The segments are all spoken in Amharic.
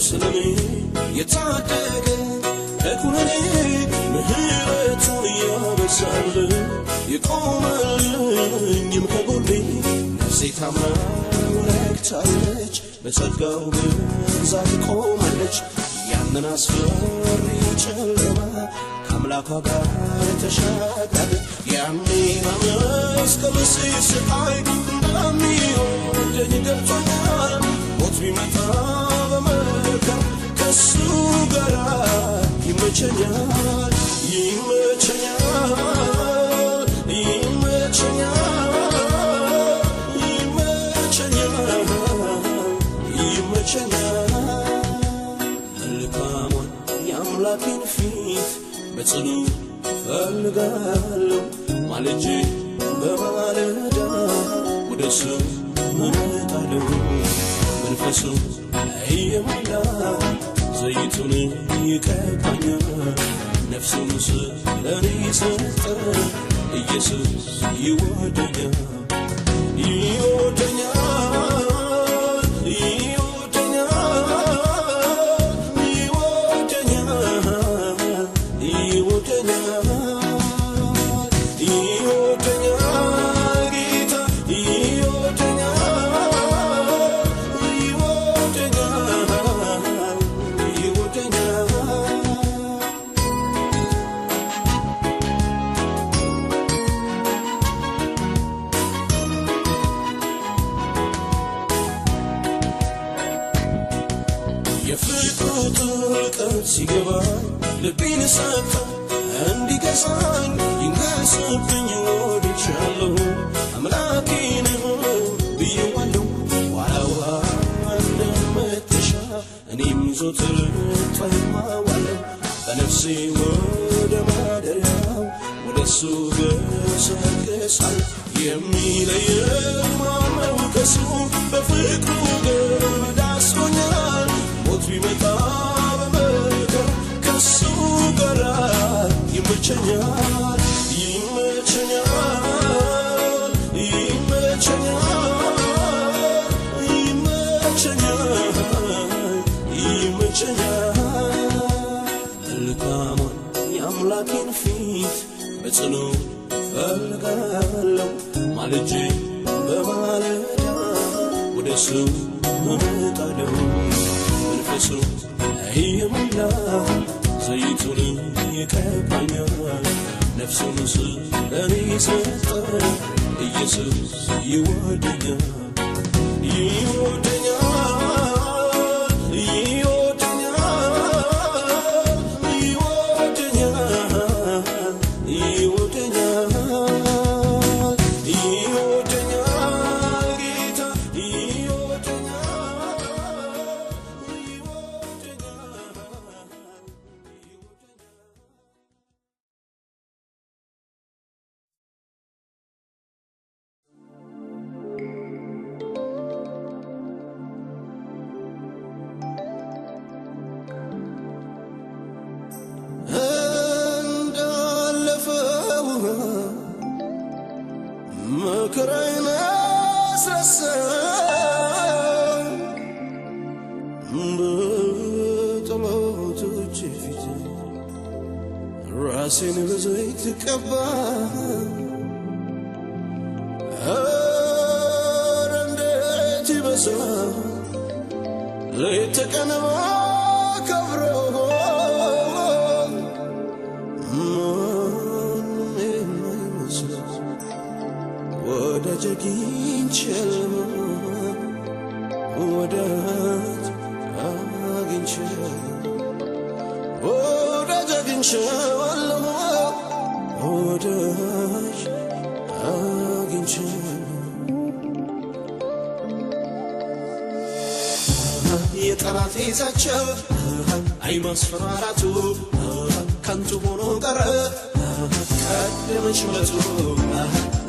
ስለኔ የታደገ ከኩነኔ ምህረቱን ያበዛል የቆመልኝም ከጎኔ ነፍሴ ታምና ረክታለች በጸጋው ብዛት ቆማለች ያንን አስፈሪ ጨለማ ከአምላኳ ጋር ተሻግራለች ያኔ በመስቀል ሲሰቃይ እንደሚወደኝ ገብቶኛል ሞት ቢመጣ በመከራ ከሱ ጋር ይመቸኛል ይመቸኛል ይመቸኛል ይመቸኛል መልካሙን የአምላኬን ፊት በጽኑ ፈልጋለሁ ማለጄ በማለዳ ወደሱ እመጣለሁ መንፈሱ እየሞላ ዘይቱን ይቀባኛል ነፍሱን ስለኔ ሰጠ ኢየሱስ ይወደኛል ይወደኛል ይወደኛል ይወደኛል ይወደኛል ጌታ የፍቅሩ ጥልቀት ሲገባኝ ልቤን ሰጠው እንዲገዛኝ ይንገስብኝ ወድቻለሁ አምላኬን ብዬዋለሁ ዋላዋ እንደምትሻ እኔም ዘወትር እጠማዋለሁ በነፍሴ ወደ ማደሪያው ወደሱ ገሰግሳለሁ የሚለየኝ ማነው ከሱ በፍቅሩ ገመድ አስሮኛል ሞት ቢመጣ በመከራ ከሱ ጋር ይመቸኛል ይመቸኛል ይመቸኛል ይመቸኛል ይመቸኛል መልካሙን የአምላኬን ፊት በጽኑ ፈልጋለሁ ማለጄ በማለዳ ወደሱ እመጣለሁ መንፈሱ እየሞላ ዘይቱን ይቀባኛል ነፍሱን ስለኔ ሰጠ ኢየሱስ ይወደኛል ይወደኛል ይወደኛል ይወደኛል ይወደኛል ጌታ እንዳለፈው መከራዬን አስረሳኝ በጠላቶቼ ፊት ራሴን በዘይት ቀባ ኧረ እንዴት ይበዛል ሌት ቀን ማከብረው ማንም የማይመስለው ወዳጅ አግኝቻለሁ ወዳጅ አግኝቻለሁ ወዳጅ አግኝቻለሁ ወዳጅ አግኝቻለሁ የጠላት ዛቻ አይ ማስፈራራቱ ከንቱ ሆኖ ቀረ ቀደመች መቱ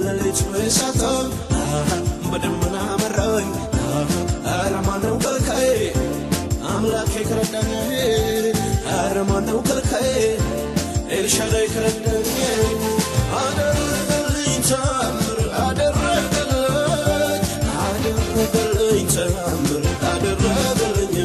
ሌሊቱ እሳት በደመና መራኝ ኧረ ማነው ከልካዬ አምላኬ ከረዳኝ ኧረ ማነው ከልካዬ ኤልሻዳይ ከረዳኝ አደረገልኝ ተአምር አደረገልኝ ተአምር አደረገልኝ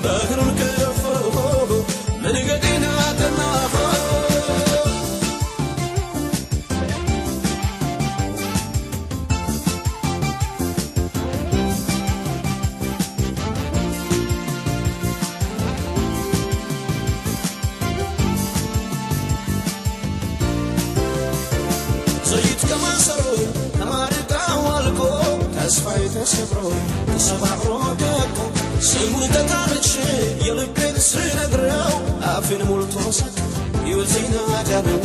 በእግሩን ከፈሎ መንገዴን አቀና ተስፋዬ ተሰብሮ ተሰባብሮ ደቆ ስሙን ተጣልቼ የልቤን ስነግረው አፌን ሞልቶ ሳቅ ሕይወቴን አዳነው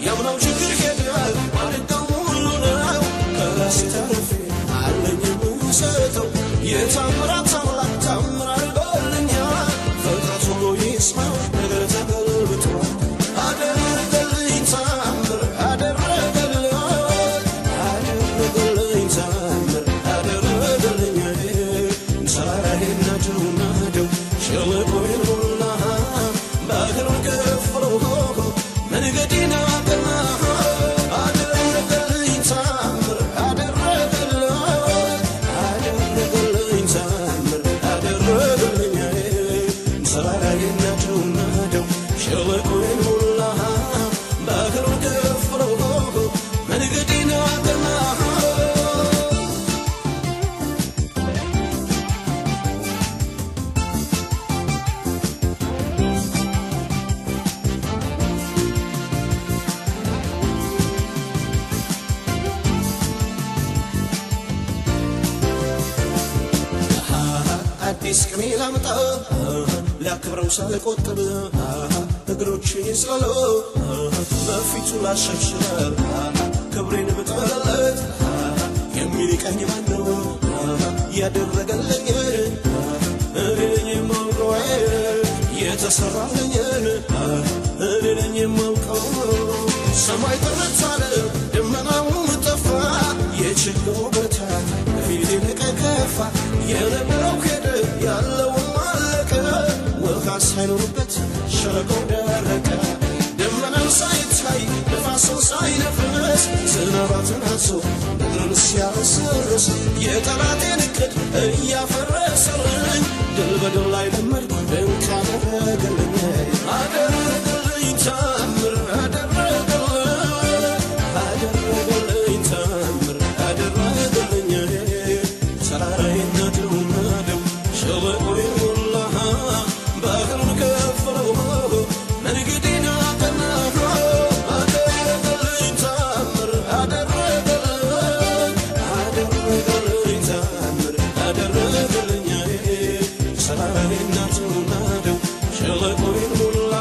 ያምናው ችግር ሄዷል ማድጋው ሁሉ ነው ከራሴ ተርፌ አለኝ የምሰጠው የታምራት አምላክ ታምር አድርጎልኛል ፍጥረት ሁሉ ይስማው ነገር ተገልብጧል አደረገልኝ ታምር አደረገልኝ ታምር ሸለቆዬን ሞላ በእግሩን ከፍሎ መንገዴን አቀና አደረገልኝ ታምር አደረገልኝ ታምር አደረገልኝ ተራራዬን ናደው ሸለቆዬን ሞላ በእግሩን ከፍሎ መንገዴን አቀና አዲስ ቅኔ ላምጣ ላክብረው ሳልቆጥብ እግሮቼ ይስላሉ በፊቱ ላሸብሽበ ክብሬን ብጥበለት የሚንቀኝ ማነው ያደረገልኝ እኔ ነኝ የማውቀው የተሰራልኝን እኔ ነኝ የማውቀው ሰማይ ጥርት አለ ደመናውም ጠፋ የችግሩ ብርታት ከፊቴ ከፋ የነበረው ሄደ ያለውም አለቀ ውሃ ሳይኖርበት ሸለቆው ደረቀ ደመናው ሳይታይ ነፋስም ሳይነፍስ ዝናባትን አዞ ምድርን ሲያበስርስ የጠላቴን እቅድ እያፈረሰልኝ ድል በድል ላይ ለመድኩ ድንቅ አደረገልኝ አደረገልኝ ታምር አደረገልኝ ታምር አደረገልኝ ተራራዬን ናደው ሸለቆዬን ሞላ በእግሩን ከፍሎ መንገዴን አቀና አደረገልኝ ታምር አደረገልኝ ታምር አደረገልኝ ተራራዬን ናደው ሸለቆዬን ሞላ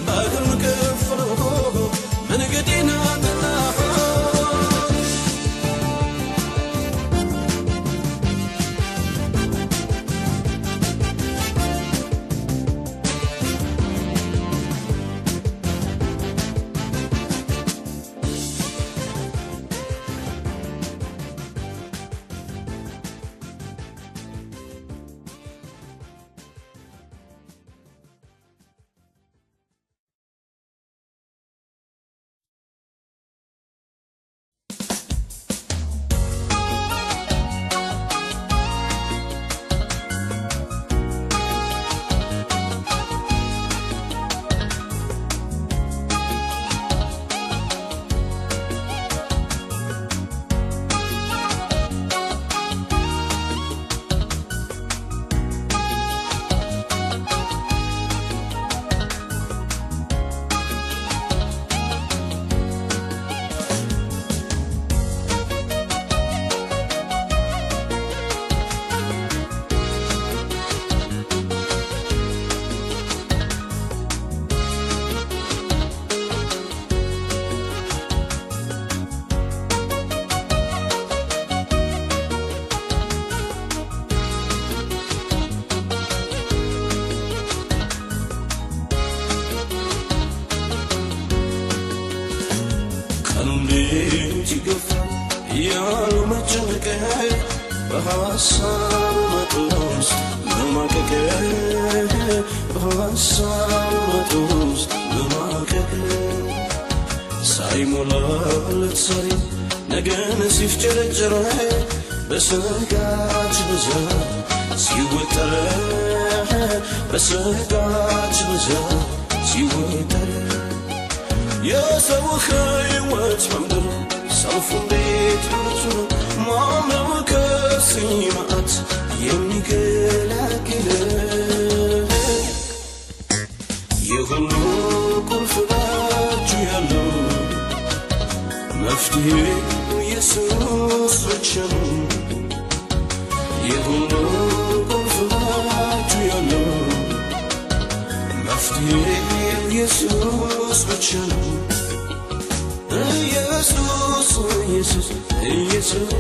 በእግሩን ከፍሎ መንገዴን አቀና በሐሳብ መጡስ ለማቀቅ በሐሳብ መጡስ ለማቀቅ ሳይሞላለት ዛሬ ነገን ሲፍጨረጨረ በስጋት ብዛት ሲወጠረ በስጋት ብዛት ሲወጠር የሰው ሕይወት መንገድ ሰልፉ እንዴት ብርቱ ነው ማነው ከዚህ መዓት የሚገላግል የሁሉ ቁልፍ በእጁ ያለው መፍትሄ ኢየሱስ ብቻ ነው የሁሉ ቁልፍ በእጁ ያለው መፍትሄ ኢየሱስ ብቻ ነው ኢየሱስ ኢየሱስ ኢየሱስ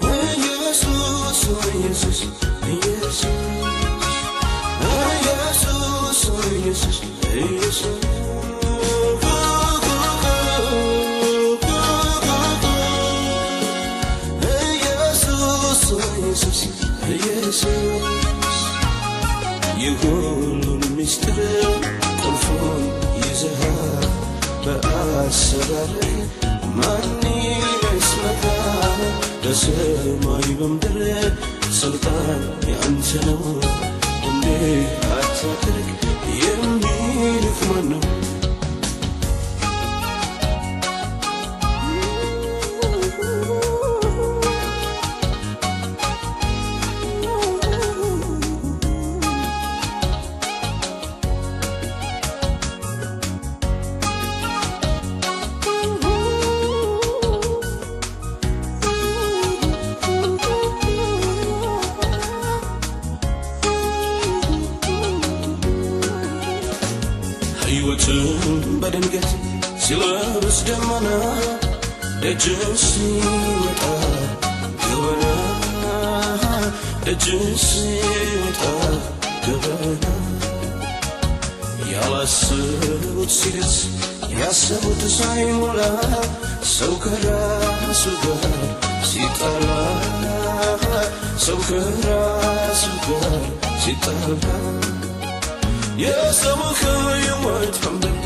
ኢየሱስ ኢየሱስ ኢየሱስ ኢየሱስ ኢየሱስ ኢየሱስ የሁሉን ምስጢር ቁልፉን ይዘሃል በአሰራርህ ማን ይመስልሃል በሰማይ በምድር ስልጣን ያንተ ነው እንዴት አታድርግ የሚልህ ማን ነው ሕይወትን በድንገት ሲለብስ ደመና ደጅህ ሲወጣ ገበና ደጅህ ሲወጣ ገበና ያላሰቡት ሲደርስ ያሰቡት ሳይሞላ ሰው ከራሱ ጋር ሲጣላ ሰው ከራሱ ጋር ሲጣላ የሰው ሕይወት መንገድ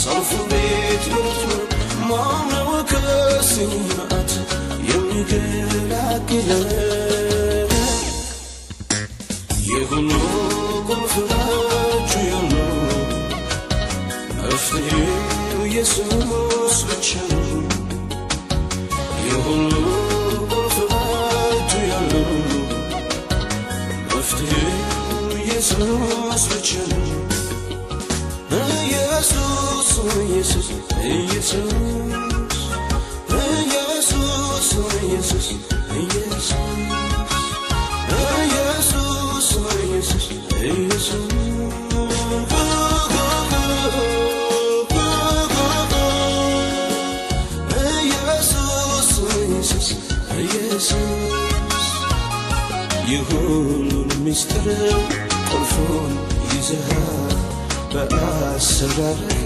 ሰልፉ እንዴት ብርቱ ነው ማነው ከዚህ መዓት የሚገላግል የሁሉ ቁልፍ በእጁ ያለው መፍትሄው ኢየሱስ ብቻ ነው የሁሉ ቁልፍ በእጁ ያለው መፍትሄው ኢየሱስ ብቻ ነው ኢየሱስ ኢየሱስ ኢየሱስ ኢየሱስ ኢየሱስ ኢየሱስ ኢየሱስ ኢየሱስ ኢየሱስ የሁሉን ምስጢር ቁልፉን ይዘሃል በአሰራርህ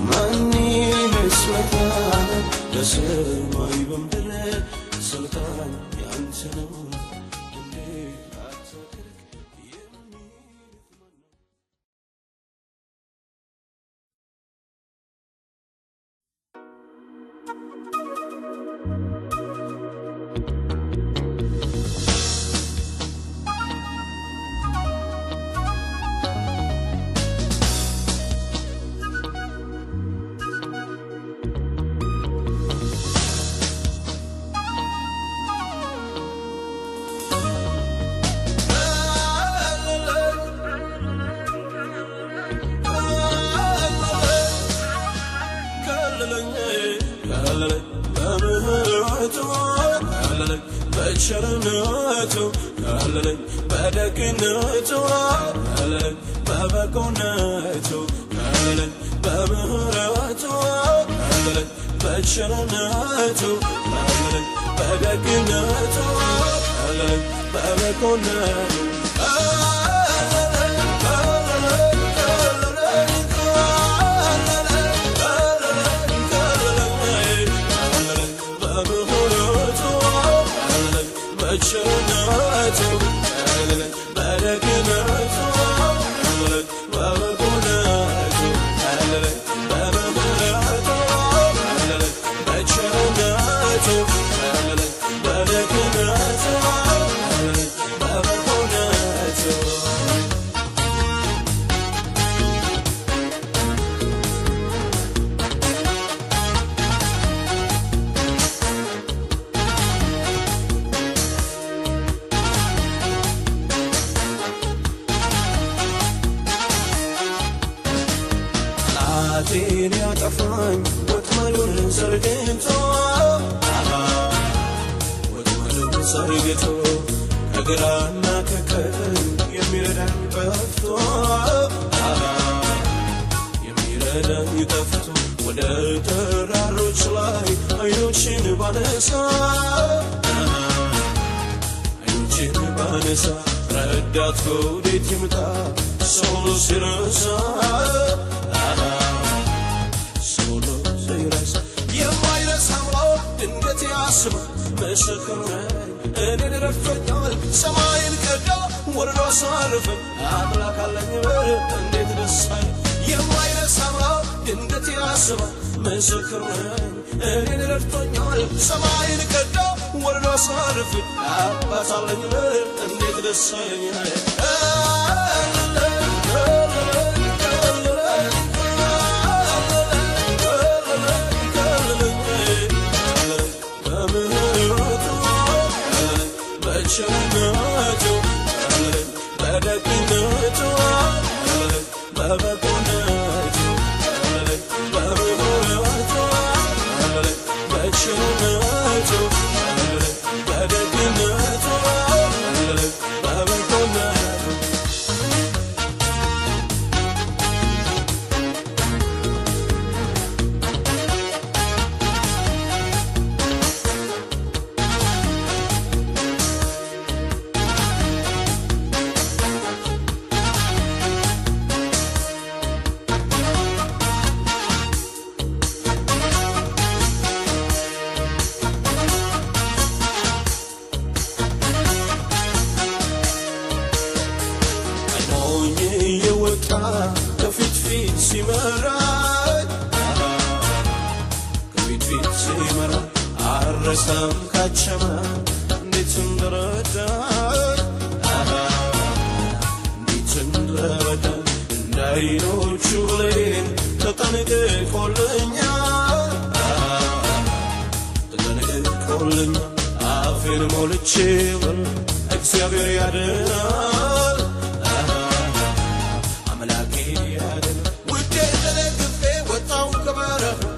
ማን ይመስልሃል በሰማይ በምድር ስልጣን ያንተ ነው እንዴት አታድርግ በቸርነቱ ካለለኝ በደግነቱ ካለለኝ በበጎነቱ ካለለኝ በምህረቱ ካለለኝ በቸርነቱ ካለለኝ በደግነቱ ካለለኝ በበጎነቱ But አግኝቶ ወጥመዱን ዘርግቶ ከግራና ከቀኝ የሚረዳኝ ጠፍቶ የሚረዳኝ ጠፍቶ ወደ ተራሮች ላይ አይኖችን ባነሳ አይኖችን ባነሳ ረዳት ከወዴት ይምጣ ሰው ሲረሳ ሰው ሲረሳ የማይረሳ ድንገት ያስባል ምስክር ነኝ እኔን ረድቶኛል ሰማይን ቀዳ ወርዶ አሳረፈኝ አምላክ አለኝ ብል እንዴት ደስ አለኝ የማይረሳ ድንገት ያስባል ምስክር ነኝ እኔን ረድቶኛል ሰማይን ቀዳ ወርዶ አሳረፈኝ አባት አለኝ ብል እንዴት ደስ አለኝ በቸርነቱ በደግነቱ በበጎነቱ በምሕረቱ በቸርነቱ በደግነቱ በበጎነቱ ከፊት ፊት ሲመራኝ ከፊት ፊት ሲመራኝ አልረሳም ካቸማ እንዴት እንደረዳኝ እንዴት እንደረዳኝ እንዳይኖቹ ብሌን ተጠንቅቆልኛል ተጠንቅቆልኛል አፌን ሞልቼ ብል እግዚአብሔር ያድናል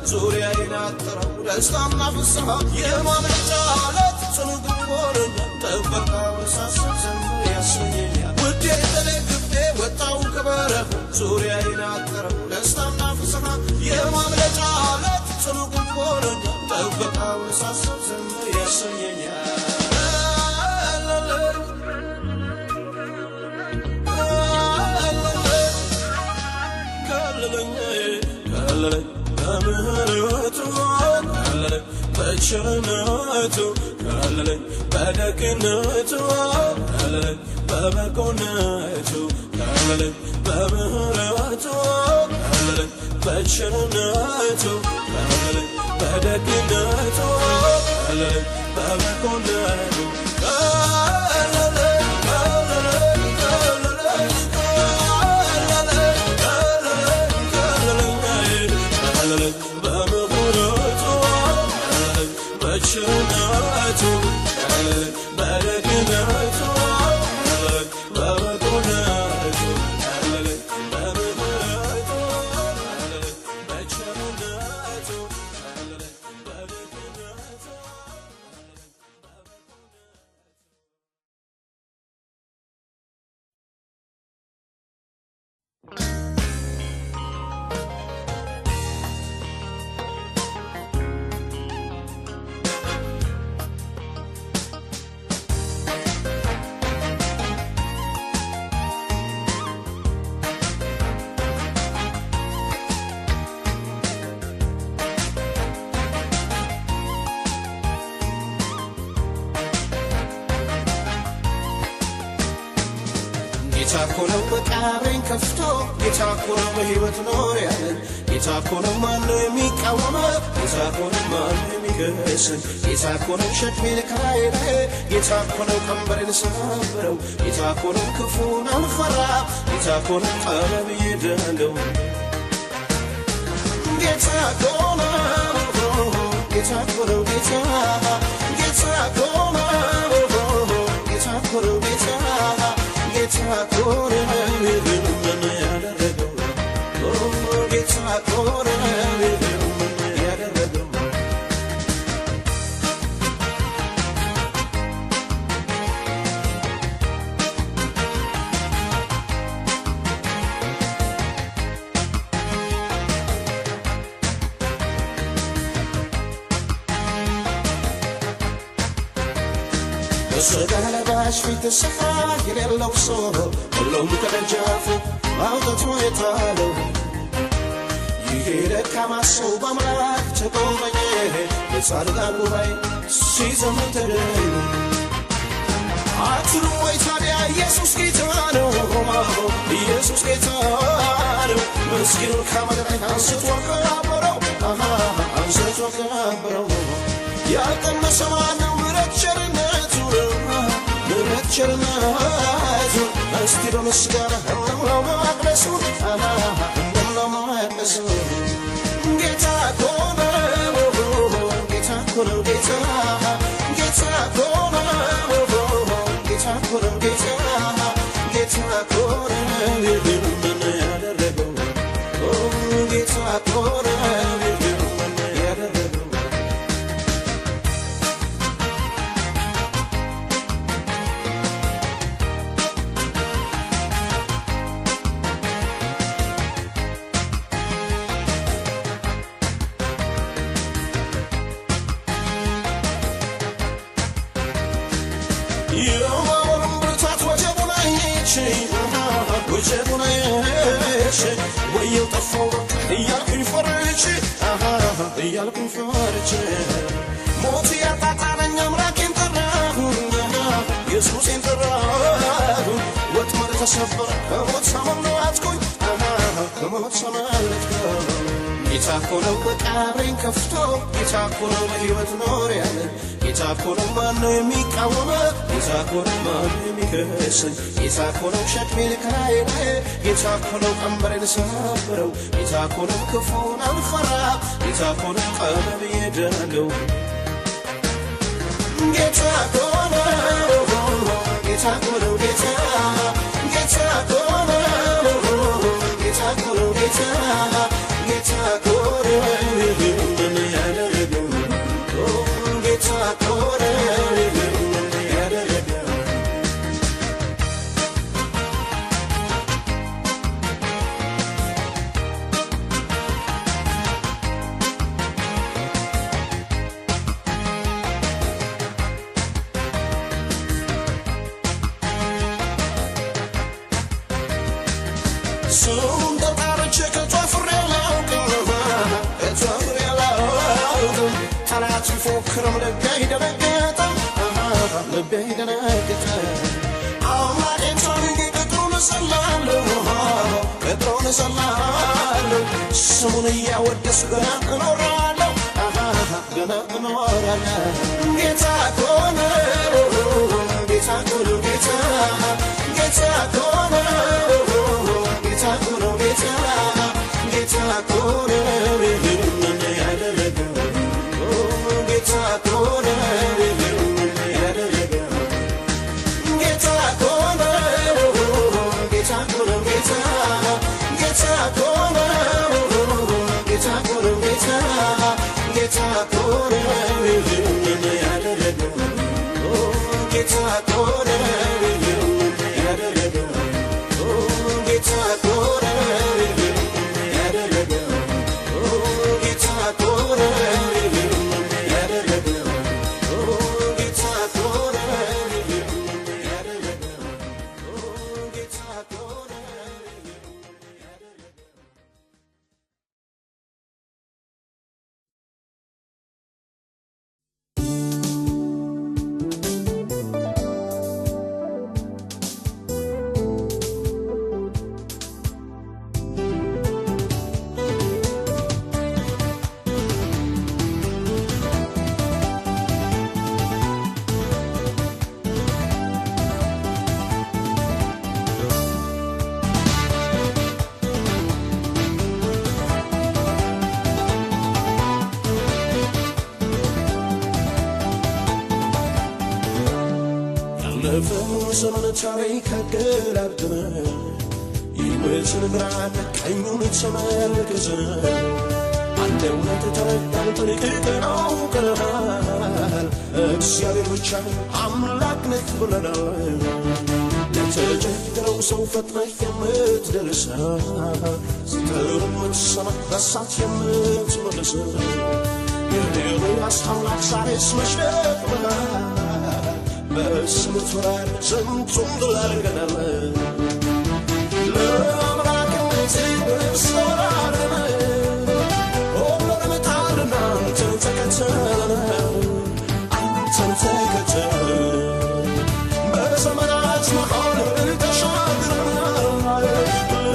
ዙሪያዬን አጥረው ደስታና ፍስሐ የማምለጫ ዓለት ጽኑ ግንብ ሆኖኛል ጥበቃው ሳስብ ዝም ያሰኘኛል ውዴ ተደግፌ ወጣሁ ከበረቱ ዙሪያዬን አጥረው ደስታና ፍስሐ የማምለጫ ዓለት ጽኑ ግንብ ሆኖኛል ጥበቃው ሳስብ ዝም ያሰኘኛል በምህረቱ ከለለኝ በቸርነቱ ከለለኝ በደግነቱ ከለለኝ በበጎነቱ ከለለኝ በምህረቱ ከለለኝ በቸርነቱ ከለለኝ በደግነቱ ከለለኝ በበጎነቱ በቸርነቱ በደግነቱ በበጎነቱ በምህረቱ በቸርነቱ በደግነቱ ጌታ እኮ ነው መቃብሬን ከፍቶ ጌታ እኮ ነው በሕይወት ኖር ያለኝ ጌታ እኮ ነው ማነው የሚቃወመው ጌታ እኮ ነው ማነው የሚገስጽ ጌታ እኮ ነው ሸክሜን ካየለ ጌታ እኮ ነው ቀንበሬን ሰበረው ጌታ እኮ ነው ክፉን አልፈራም ጌታ እኮ ነው ቀረብ ይደለው ጌታ እኮ ነው ጌታ እኮ ነው ጌታ እኮ ነው ጌታ እኮ ነው ጌታ ጌታ እኮ ነው ምን ያደረገው ጌታ እኮ ነው ምን ያደረገው ስጋ ለባሽ ፊት ስፍራ የሌለው ሰው ሁሉም ከደጃፉ አውጥቶ የጣለው ይሄ ደካማ ሰው በአምላክ ተጎበኘ በጻድቃን ጉባኤ ሲዘምር ተገኘ አትሉም ወይ ታዲያ ኢየሱስ ጌታ ነው ኢየሱስ ጌታ ነው ምስኪኑን ከመሬት አንስቶ አከበረው አንስቶ አከበረው ያልቀመሰ ማነው ምሕረት ቸርነቱ እስቲ በምስጋና እንምላው መቅደሱ እንምላው መቅደሱ ጌታ እኮ ነው ጌታ እኮ ነው ጌታ ጌታ እኮ ነው ጌታ እኮ ነው ጌታ ጌታ እኮ ነው ምን ያደረገው ጌታ እኮ ነው ወየው ጠፋው እያልኩኝ ፈርቼ ሞት ያጣጣለኝ አምላኬን ጠራሁ ኢየሱሴን ጠራሁ ወጥመድ ተሰበረ ከሞት ሰመለጥኩኝ ከሞት ሰመለጥኩኝ ጌታ እኮ ነው መቃብሬን ከፍቶ ጌታ እኮ ነው በሕይወት ኖር ያለ ጌታ እኮ ነው ማነው የሚቃወመው ጌታ እኮ ነው ማነው የሚከሰኝ ጌታ እኮ ነው ሸክሜን ከላዬ ላይ ጌታ እኮ ነው ቀንበሬን ሰበረው ጌታ እኮ ነው ክፉን አልፈራም ጌታ እኮ ነው ቀረብ የዳነው ጌታ እኮ ነው ጌታ እኮ ነው ጌታ ጌታ እኮ ነው ጌታ እኮ ነው ጌታ ጌታ እኮ ነው ምን ያደረገው ጌታ እኮ ነው ምን ያደረገው ስሙን ተጣርቼ ከቷፍሬ ጠላት ሲፎክርም ልቤ ይደነግጣል ልቤ ይደነግጣል አምላኬን ሳልኝ ቅጥሩን እዘላለሁ ስሙን እያወደሱ ገና እኖራለሁ ጌታ እኮ ነው ጌታ እኮ ነው ጌታ ጌታ እኮ ነው ጌታ እኮ ነው ጌታ ጌታ እኮ ነው ምን ያደረገው ጌታ እኮ ነው ምን ያደረገው ጌታ እኮ ነው ጌታ እኮ ነው ጌታ ጌታ እኮ ነው ጌታ እኮ ነው ጌታ ጌታ እኮ ነው ምን ያደረገው ጌታ እኮ ነው ምን ያደረገው ጌታ እኮ ነው ምን ያደረገው ጌታ እኮ ነው ዘመን ታሪክ አገላብጠን ይመስል ግራና ቀኙን ተመልክተን አንተ እውነት ተረዳን ጠንቅቀን አውቀናል እግዚአብሔር ብቻ አምላክ ነህ ብለናል ለተቸገረው ሰው ፈጥነህ የምትደርስ ስትል የምትሰማ በሳት የምትመልስ የኤልያስ አምላክ ዛሬስ መች ደክመሃል በስሙት ወራር ስንቱን ድል አድርገናል ለአምላክነት በስወራርነ ሁሉንም ጣልና አንተን ተከተልን አንተን ተከተልን በዘመናት መሃል ተሻግረናል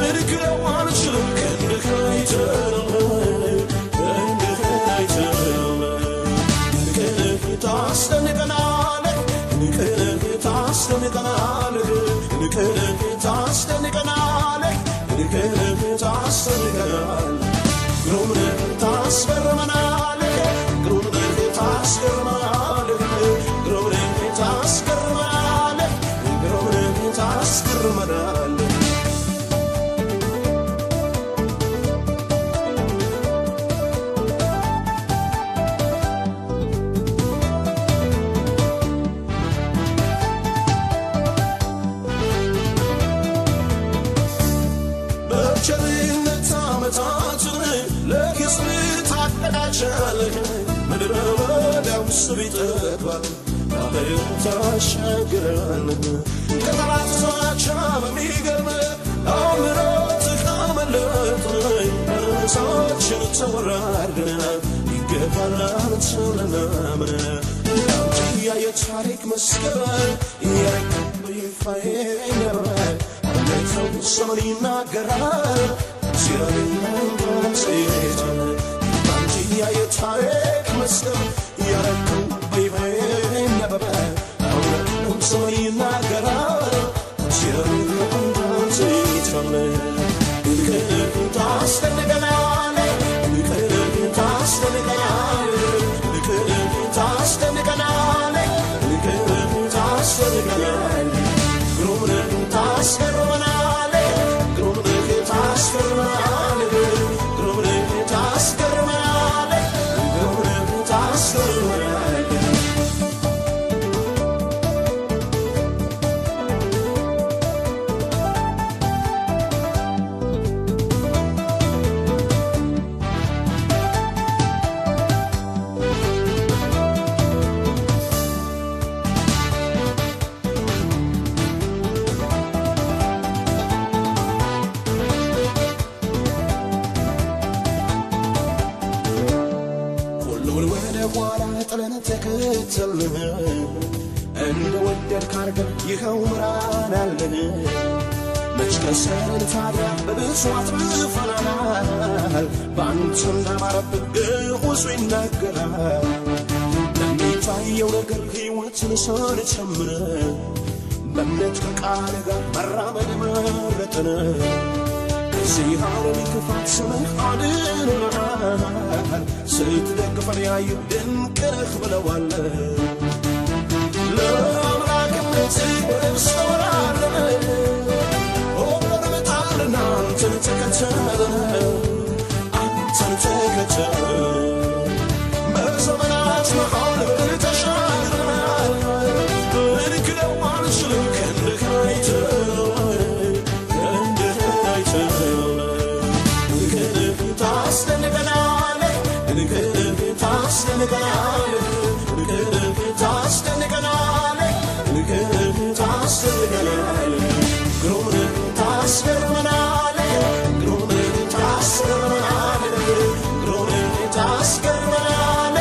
ልንክደው አንችልም ክንድህን አይተናል ታስደንቀናል ታስደንቀናል ታስደንቀናል ታስደንቀናል ግሩም ነህ ታስገርመናል ግሩም ነህ ታስገርመናል ግሩም ነህ ታስገርመናል ግሩም ነህ ታስገርመናል በቸርነት ዓመታትን ለክስም ታቀዳቸዋለህ ምድረ በዳው ስቢጠግባል ባህርን ታሻግራለህ ከጠላት ዛቻ በሚገርም አምሮትህ አመለጥን በራሳችን ተወራርደናል ይገባናል ተብለናምን ያንቺያ የታሪክ መስገን ያረከብ ይፋዬ ነበር ሰው ሰውን ይናገራል ሲያሪናንሲታል አንቺያ የታሪክ መስገን ያረከብ ይፋዬ ነበር ሰውን ይናገራል ሲያሪናንሲታል ታስደንቀናል ታስደንቀናል ታስደንቀናል ታስደንቀናል ግሩም ነህ ታስገርመናል ግሩም ነህ ታስገርመናል ግሩም ነህ ታስገርመናል ግሩም ነህ ታስገርመናል ኋላ ጥለን ተከተልን እንደ ወደድክ አድርገን ይኸው ምራን አለን መች ከሰርን ታዲያ በብዙ አትርፈናል በአንተ እንዳማረብን ግዑዙ ይናገራል ለሚታየው ነገር ሕይወትን ሳንጨምር በእምነት ከቃል ጋር መራመድ መረጥን ከዚህ ዓለም ክፋት ስምህ አድኖናል ስትደግፈን ያዩ ድንቅ ነህ ብለዋል ለአምላክነትህ በስተወራርደን ሁሉንም ጣልና አንተን ተከተልን አንተን ተከተልን በዘመናት መሃል ተሻግረናል ልንክደው አንችልም ክንድህን አይተናል ታስደንቀናል ታስደንቀናል ታስደንቀናል ታስደንቀናል ግሩም ነህ ታስገርመናል ግሩም ነህ ታስገርመናል ግሩም ነህ ታስገርመናል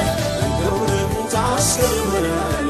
ግሩም ነህ ታስገርመናል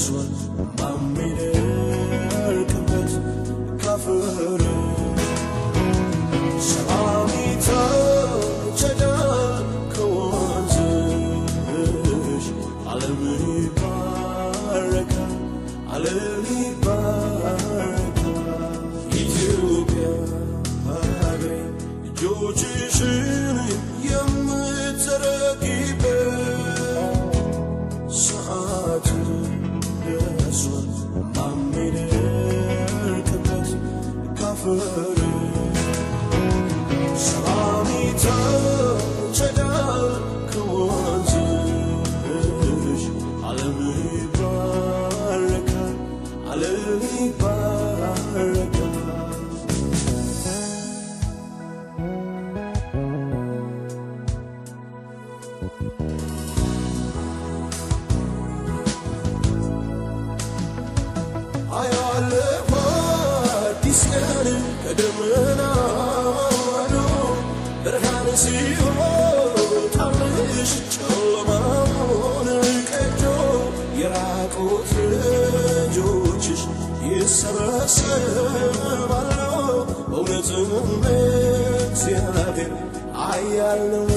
ደርሷል ማሚደርቅበት ካፈር ሰላሚታ ቸዳል ከወንዝሽ ዓለም ይባረካል ዓለም ይባረካል ኢትዮጵያ ሀገሬ እጆችሽን የምትዘረጊበት ሰዓቱ ደርሷል ማሚደርቅበት ካፈር ሰላሚታ ቸዳል ከወንዝሽ ዓለም ይባረካል ዓለም ይባረካል አያለሁ አዲስ ቀን ከደመና ብርሃን ሲወጣልሽ ጨለማውን ቀዶ የራቁት ልጆችሽ ይሰበሰባሉ በእውነትም እግዚአብሔር አያለው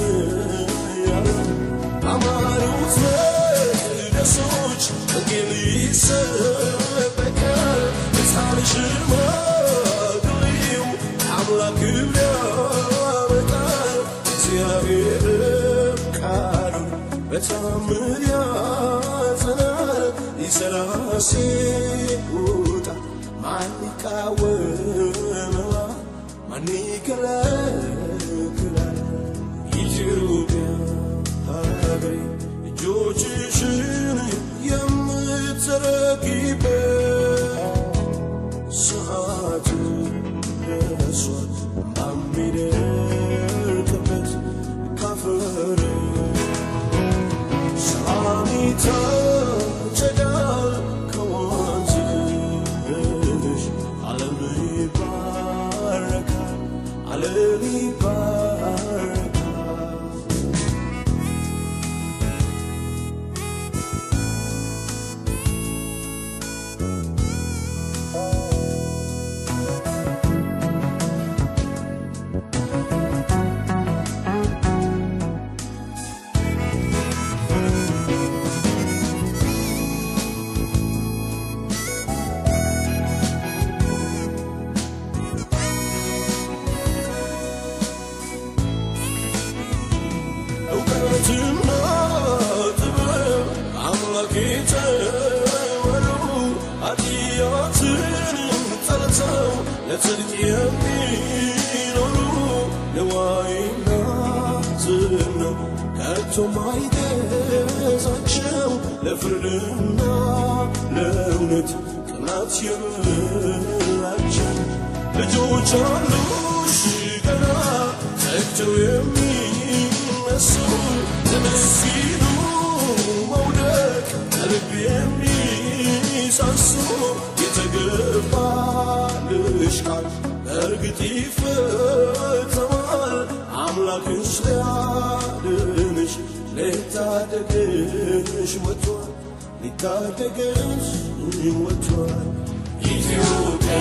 አማሩት መቅደሶች ወንጌል ይሰበካል ሕፃንሽ ሽማግሌው አምላክ ያመጣል እግዚአብሔርም ቃሉን በተአምር ያጸናል ሊሠራ ሲወጣ ማን ይቃወመዋል ማን ይከለክላል ኢትዮጵያ ሀገሬ እጆችሽን የምትዘረጊበት ሰዓቱ ደርሷል ማሚደርቅበት ካፈር ሰላሚታ ቸዳል ከወንዝሽ ዓለም ይባረካል ዓለም ይባረካል እውቀትና ጥበብ አምላክ የተወሉ ኃጢአትን ጠልተው ለጽድቅ የሚኖሩ ንዋይና ዝና ከቶም አይገዛቸው ለፍርድና ለእውነት ቅናት የሌላቸው ልጆች አሉሽ ገና ተግተው የሚነሱ ለምስኪኑ መውደቅ ከልብ የሚሳሱ የተገባልሽ ቃል በእርግጥ ይፈጸማል አምላክሽ ሊያድንሽ ሊታደግሽ ወጥቷል ሊታደግሽ ወጥቷል ኢትዮጵያ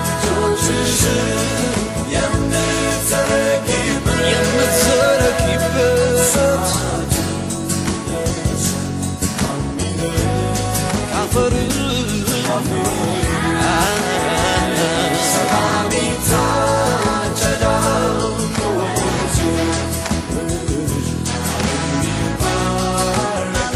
እጆችሽን የምትዘረጊበት ካፈር ሰላሚታ ቸዳል ከወንዝሽ ዓለም ይባረካል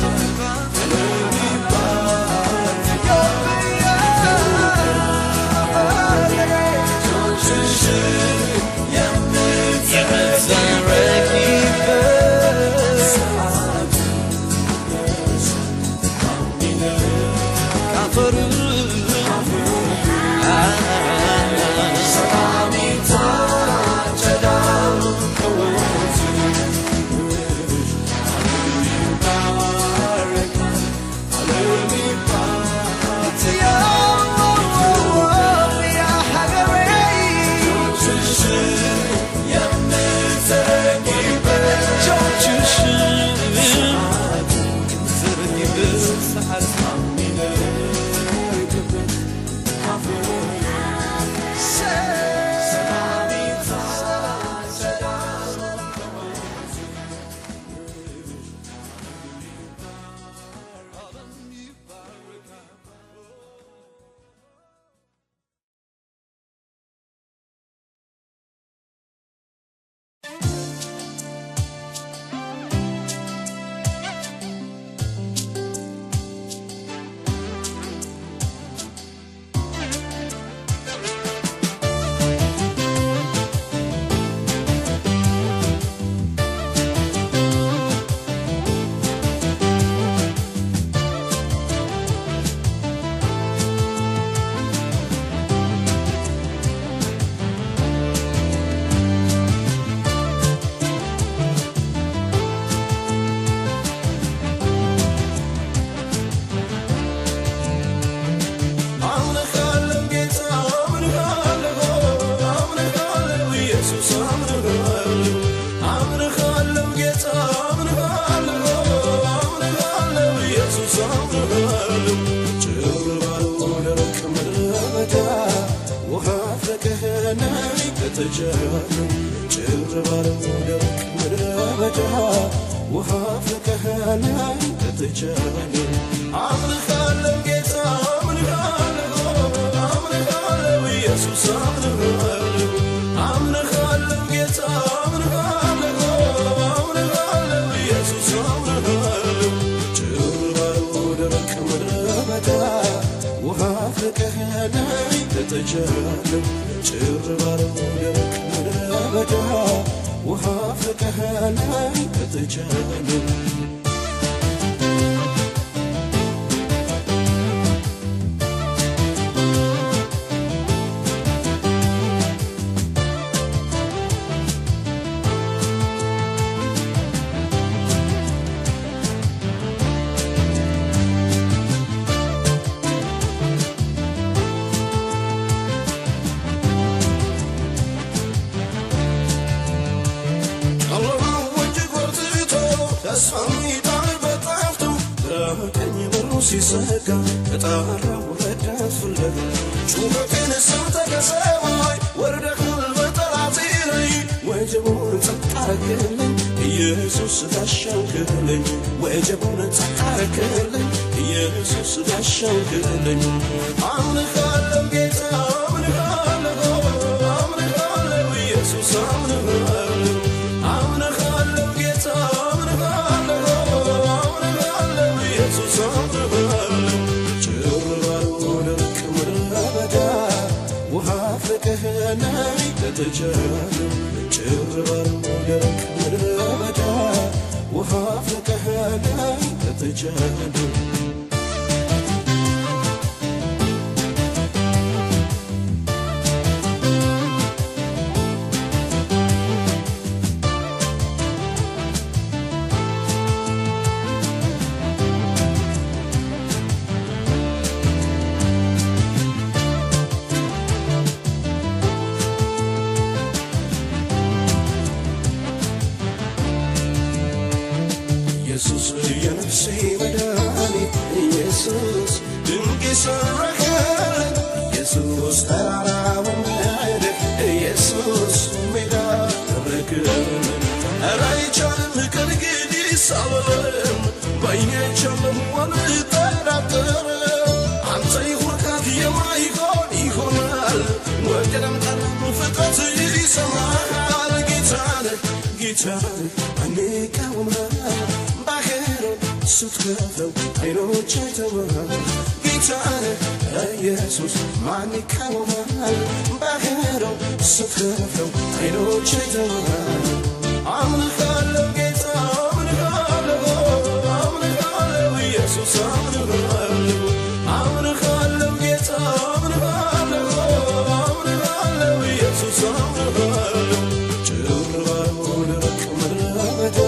ከተቻለው ጭር ባለው ደረቅ ምድረ በዳ ውሃ ፍለቀኸኝ ከተቻለው አምልካለው ጌታ አምልካለው ኢየሱስ አምልካለው ጌታ አምልካለው ኢየሱስ አምልካለው ጭር ባለው ደረቅ ምድረ በዳ ውሃ ፍለቀኸኝ ከተቻለው ጭር ባለው ደረቅ ምድረ በዳ ውሃ ፍለቀኸኝ ከተቻለው ሲሰጋ ከጣራው ረዳት ፍለጋ ጩኸቴን ሰምተህ ከሰማይ ወርደሃል በጠላቴ ላይ ወጀቡን ጸጥ አረግልኝ ኢየሱስ ታሻግረኝ ወጀቡን ጸጥ አረግልኝ ኢየሱስ ታሻግረኝ አምልካለው ጌታ አምልካለው ኢየሱስ አምልካለው ጌታ አምልካለው ኢየሱስ ከተቻለው ጭር ባለው ደረቅ ምድረ በዳ ውሃ ፍለቀኸኝ ከተቻለው ኢየሱስ የነፍሴ መድኃኒት ኢየሱስ ድንቅ የሠራህልኝ ኢየሱስ ተራራውን ነድህ ኢየሱስ ሜዳ አደረግልኝ ኧረ አይቻልም ከእንግዲህ ሳልልም በዓይኔ አይቻለሁ አልጠራጠርም አንተ ይሁንካት የማይሆን ይሆናል ወደደም ጠላም ፍጥረት ይሰማሃል ጌታ ነህ ማን ይቃወምሃል ስትከፍለው ዓይኖች አይተውሃል ጌታ ነህ ኢየሱስ ማን ይቃወምሃል ባህሩን ስትከፍለው ዓይኖች አይተውሃል አምልካለው ጌታ አምልካለው ኢየሱስ አምልካለው ጌታ አምልካለው ኢየሱስ አምልካለው ጭር ባለው ደረቅ ምድረ በዳ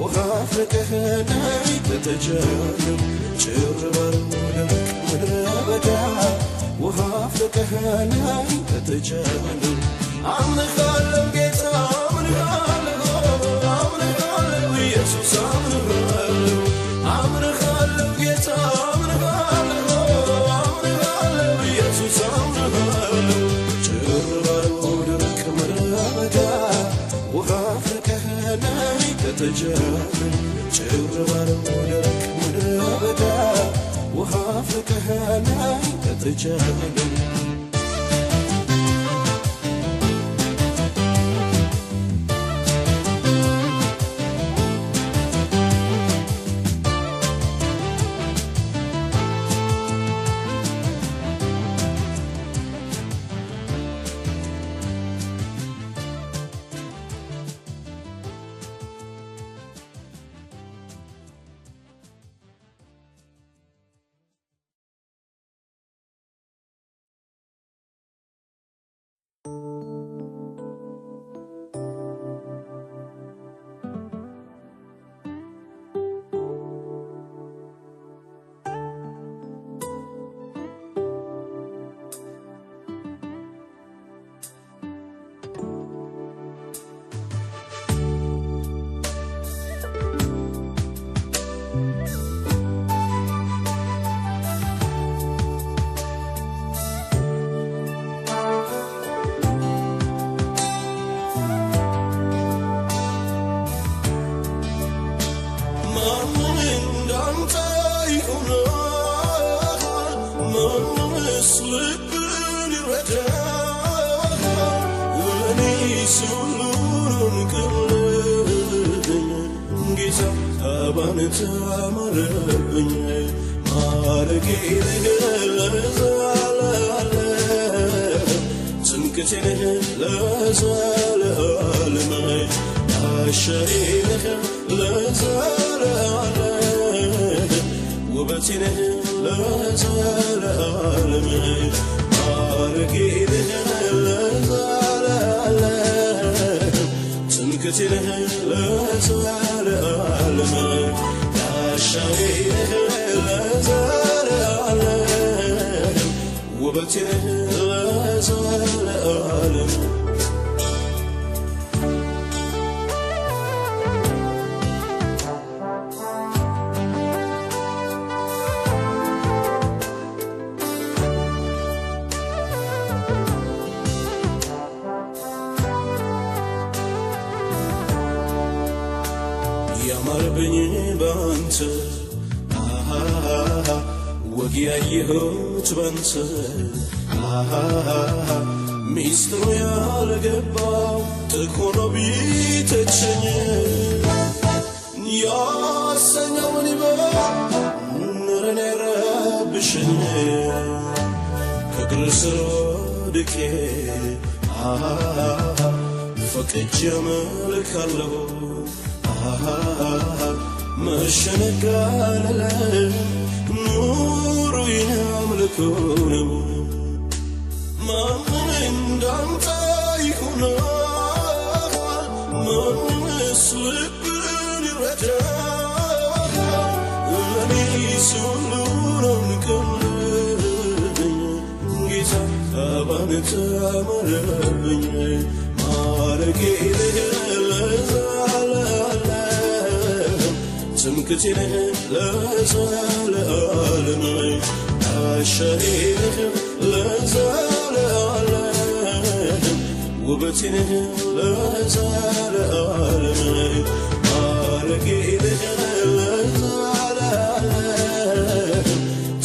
ውሃ ፍለቀኸኝ ከተቻለው ጭር ባለው ደረቅ ምድረ በዳ ውሃ ፍለቀኸኝ ከተቻለው አምልካለው ጌታ አምልካለው ኢየሱስ አምልካለው ጌታ አምልካለው ኢየሱስ አምልካለው ጭር ባለው ደረቅ ምድረ በዳ ውሃ ፍለቀኸኝ ከተቻለው ጭር ባለው ደረቅ ምድረ በዳ ውሃ ፍለቀኸኝ ከተቻለው ይሆናል ማንስ ልብን ይረዳል እኔስ ሁሉን ቅልኝ ጌታ ባንተ አማረብኝ ማረጌ ለዘላለም ትምክህቴ ነህ ለዘላለም አሻዬ ነህ ለዘላለም ውበቴ ነህ ለዘላለም ማረጌ ነህ ለዘላለም ትምክህቴ ነህ ለዘላለም አሻዬ ነህ ለዘላለም ውበቴ ነህ ለዘላለም ያማረብኝ ባንተ ወግ ያየሁት ባንተ ሚስጥሩ ያልገባው ጥቆኖ ቢተቸኝ ያሰኘውን ይበል ነረኔ ረብሽኝ ከእግር ስር ወድቄ ፈቅጄ አመልካለሁ መሸነጋለለ ኑሮዬን አምልኮ ነው ማን እንዳንተ ይሆናል ማንስ ልብን ይረዳል እኔስ ሁሉን ቅልኝ ጌታ ባንተ አማረብኝ ማረጌ ለዘላለም ትምክህቴ ነህ ለዘላለም አሻዬ ነህ ለዘላለም ውበቴ ነህ ለዘላለም ማረጌ ነህ ለዘላለም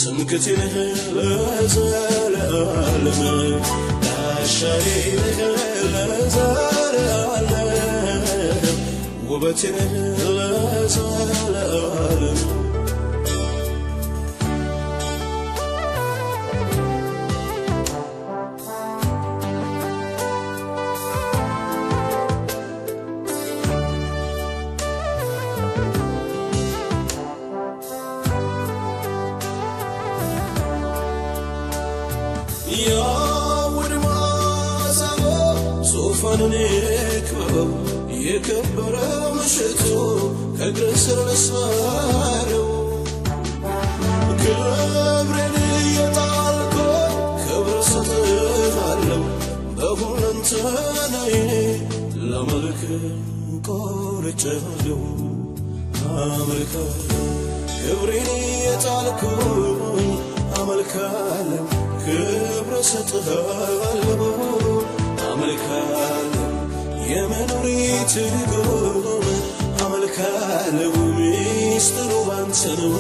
ትምክህቴ ነህ ለዘላለም አሻዬ ነህ ለዘላለም ውበቴ ነህ ለዘላለም ያውድማ ሳቦ ዙፋንን የክበበው የከበረ ምሽቱ ከእግር ስር ልስበረው ክብሬን እየጣልኩ ክብር ሰጥሃለሁ በሁለንተናዬ ላመልክ ቆርጫለሁ አመልካለሁ ክብሬን እየጣልኩኝ አመልካለሁ ክብር ሰጥሃለሁ አመልካለሁ የመኖሬ ትርጉም አመልካለሁ ሚስጥሩ ባንተ ነው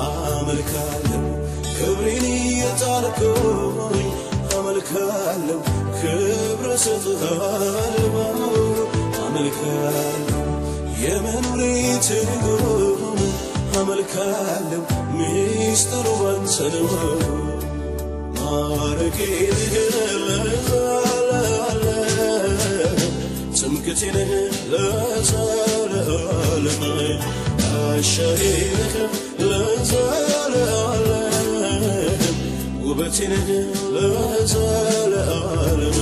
አመልካለሁ ክብሬን እየጣልኩኝ አመልካለሁ ክብር ሰጥሃለሁ አመልካለሁ የመኖሬ ትርጉም አመልካለሁ ሚስጥሩ ባንተ ነው ማረጌ ለዘላለም ትምክህቴ ነህ ለዘላለም አሻዬ ነህ ለዘላለም ውበቴ ነህ ለዘላለም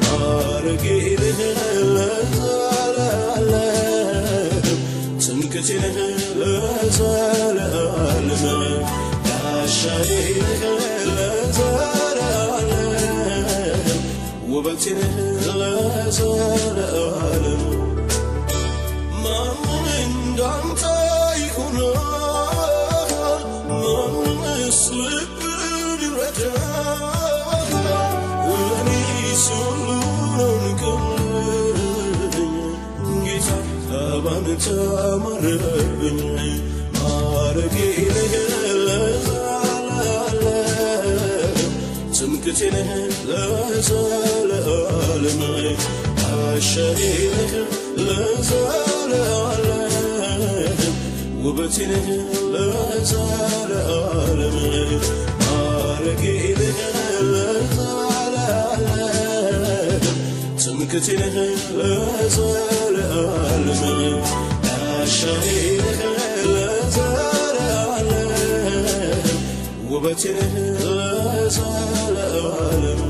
ማረጌ ነህ ለዘላለም ትምክህቴ ነህ ለዘላለም አሻዬ ነህ ለዘላለም ውበቴ ነህ ለዘላለም ማን እንዳንተ ይሆናል ማንስ ልብን ይረዳል እኔስ ሁሉን ቅልኝ ጌታ ባንተ አማረብኝ ትምክህቴነህ ለዘለዓለም አሻጌነህ ለዘለዓለም ውበቴነህ ለዘለዓለም ማረጌነህ ለዘለዓለም ትምክህቴነህ ለዘለዓለም አሻጌነህ ለዘለዓለም ውበቴነህ ለዘለዓለም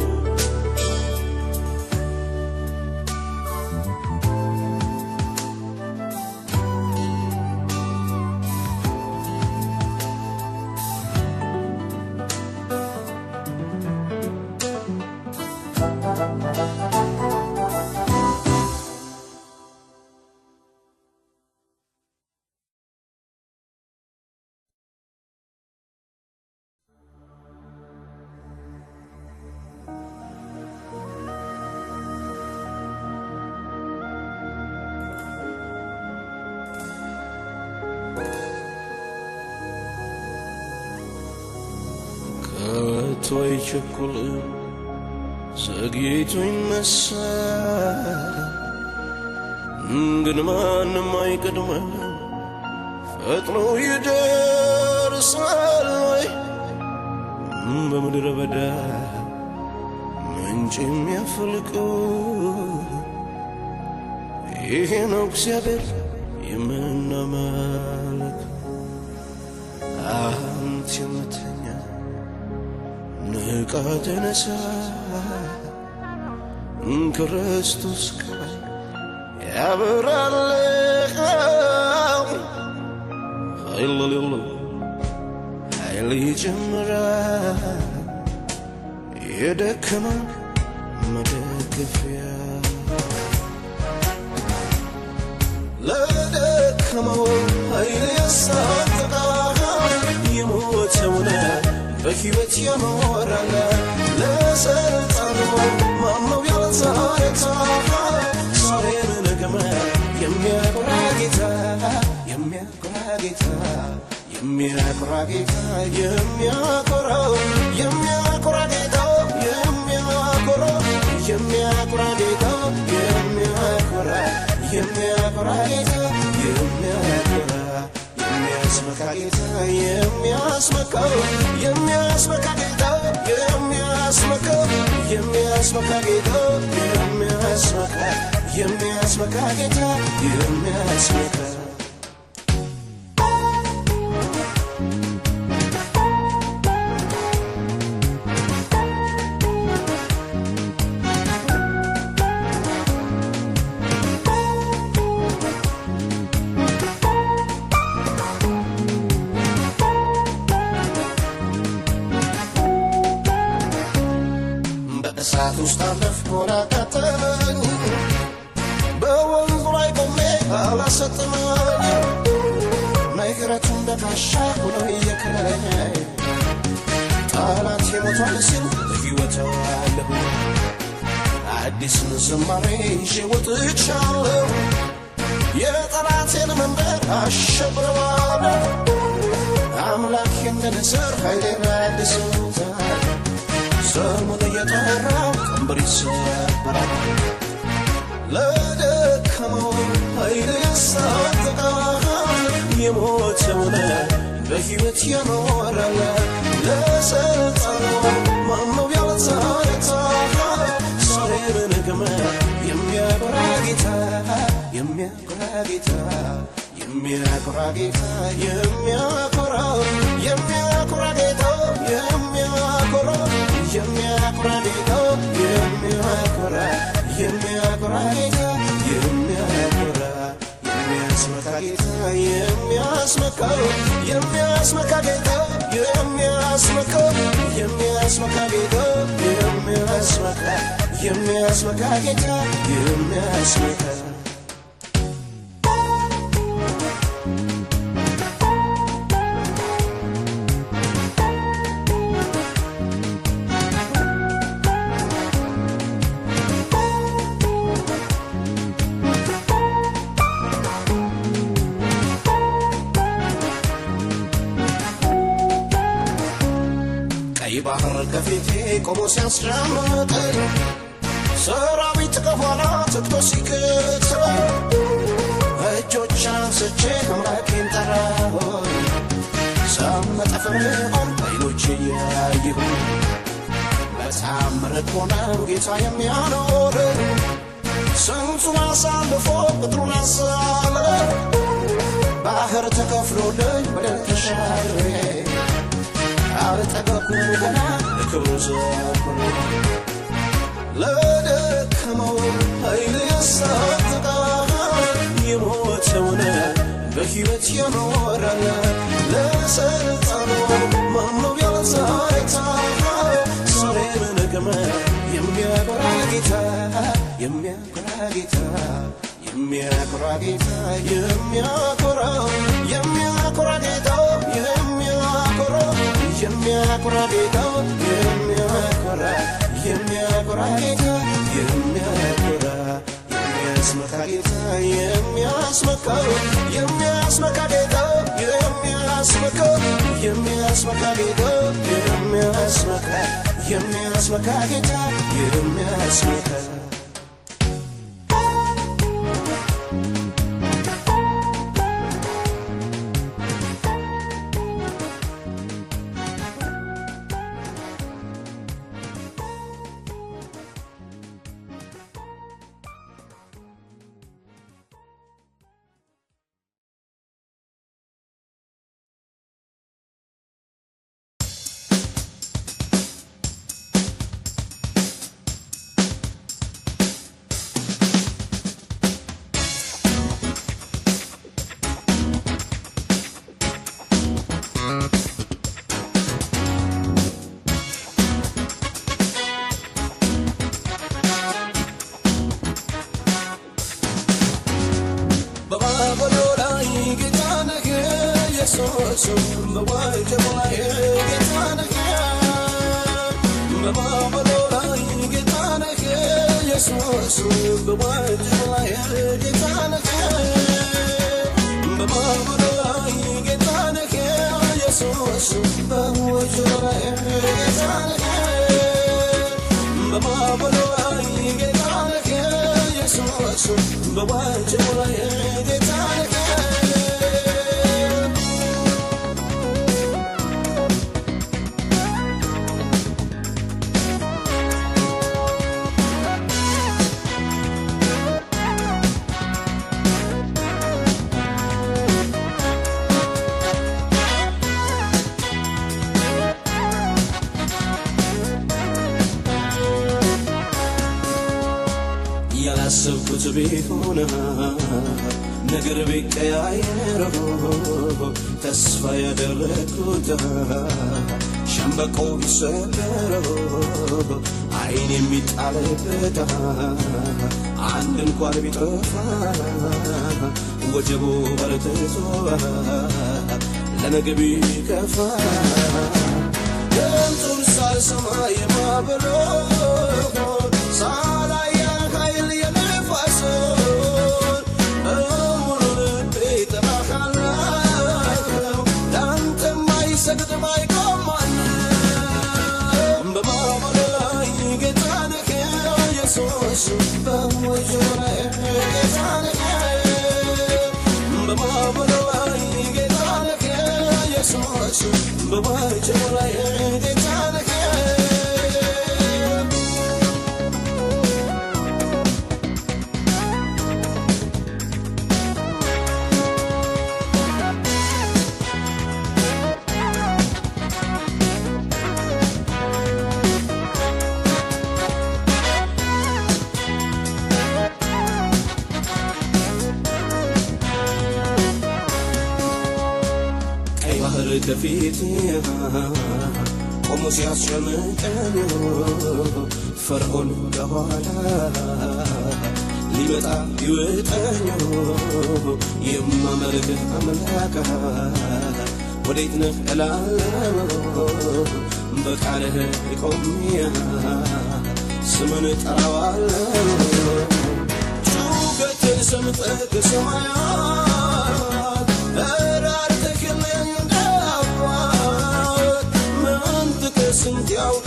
توي شكل سقيت وينسى ግን ማንም አይቀድመን ፈጥኖ ይደርሳል ወይ በምድረ በዳ ምንጭ የሚያፈልቀው ይሄ ነው እግዚአብሔር የምናመልከው አንተ የምትኛ ንቃ ተነሳ ክርስቶስ ከላይ ያበራልህ ኃይል ይጀምራል የደከመ መደገፊያ ለደከመው ኃይል ያሳጥቃል የሞተውን በሕይወት የኖራል ለሰልጣኑ ማነው ያልታረታ ዛሬም ነገም የሚያኮራ ጌታ የሚያኮራ ጌታ የሚያኮራ ጌታ የሚያኮራው የሚያኮራ ጌታ የሚያኮራ የሚያኮራ ጌታ የሚያኮራ የሚያኮራ ጌታ የሚያኮራ የሚያስመካ ጌታ የሚያስመካው የሚያስመካ ጌታ የሚያስመካው የሚያስመካ ጌታ የሚያስመካ የሚያስመካ ጌታ የሚያስመካ በእሳት ውስጥ አለፍኩ አቃጠለኝ በወንዙ ላይ ቆሜ አላሰጥመኝ ምሕረቱ እንደ ጋሻ ሆኖ እየከለለኝ ጠላቴ ሞቷል ሲል በሕይወት አለሁ አዲስን ዝማሬ ይዤ ወጥቻለሁ የጠላቴን መንበር አሸብረዋለሁ አምላኬ እንደ ንስር ኃይሌን አድሶታል ስሙን እየጠራ ቀንበር ይሰበራል ለደከመው ኃይል ያሳጥቃል የሞተውን በሕይወት ያኖራል ለሰልጣኑ ማነው ያልታረታ ዛሬም ነገም የሚያኮራ ጌታ የሚያኮራ ጌታ የሚያኮራ ጌታ የሚያኮራ የሚያኮራ ጌታ የሚያኮራ የሚያኮራ ጌታ የሚያኮራ የሚያኮራ ጌታ የሚያኮራ የሚያስመካ ጌታ የሚያስመካው የሚያስመካ ጌታ የሚያስመካው የሚያስመካ ጌታ የሚያስመካ የሚያስመካ ጌታ የሚያስመካ ከፊቴ ቆሞ ሲያስቀምጠኝ ሰራዊት ከኋላ ተክቶ ሲከተለኝ እጆች አንስቼ አምላኬን ጠራሁኝ ሰመጠ ፍርዖን በዓይኖቼ እያየሁ በተአምር እኮ ነው ጌታ የሚያኖረኝ ስንቱን አሳልፎ ቁጥሩን አሳለ ባህር ተከፍሎልኝ በደል ተሻግሬ አልጠገብኩም ገና ለክብሩ ዘመን ለደከመው ኃይል ያሳጥቃል የሞተውን በሕይወት የኖረን ለሰልጣኑ ማነው ያልዛይታ ዛሬም ነገም የሚያኮራ ጌታ የሚያኮራ ጌታ የሚያኮራ ጌታ የሚያኮራ የሚያኮራ ጌታ የሚያኮራ የሚያኮራ ጌታ የሚያኮራ የሚያኮራ ጌታ የሚያኮራ የሚያስመካ ጌታ የሚያስመካ የሚያስመካ ጌታ የሚያስመካ የሚያስመካ ጌታ የሚያስመካ የሚያስመካ ጌታ የሚያስመካ ያላሰብኩት ቢሆን ነገር ቢቀያየር ተስፋ ያደረግኩት ሸምበቆ ቢሰበር ዓይን የሚጣልበት አንድ እንኳን ቢጠፋ ወጀቡ በርትቶ ለነገ ቢከፋ ድምፁን ሳልሰማ የማዕበሉ ከፊቴ ቆሞ ሲያስጨንቀኝ ፈርዖን ከኋላ ሊመጣ ይወጣኝ የማመልክህ አምላክ ወዴት ነህ እላለሁ በቃልህ ቆሜ ስምን ጠራዋለሁ ጩኸቴን ሰምተህ ከሰማያት እራርተህልኝ ስንት ያውቅ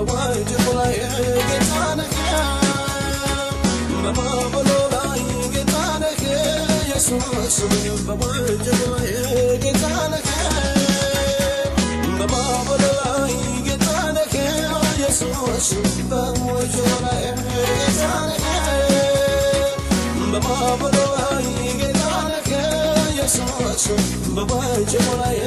በወጀቡ ላይ ጌታ ነህ በማዕበሉ ላይ ጌታ ነህ ኢየሱስ በወጀቡ ላይ ጌታ ነህ በማዕበሉ ላይ ጌታ ነህ ኢየሱስ በወጀቡ ላይ ጌታ ነህ በማዕበሉ ላይ ጌታ ነህ ኢየሱስ በወጀቡ ላይ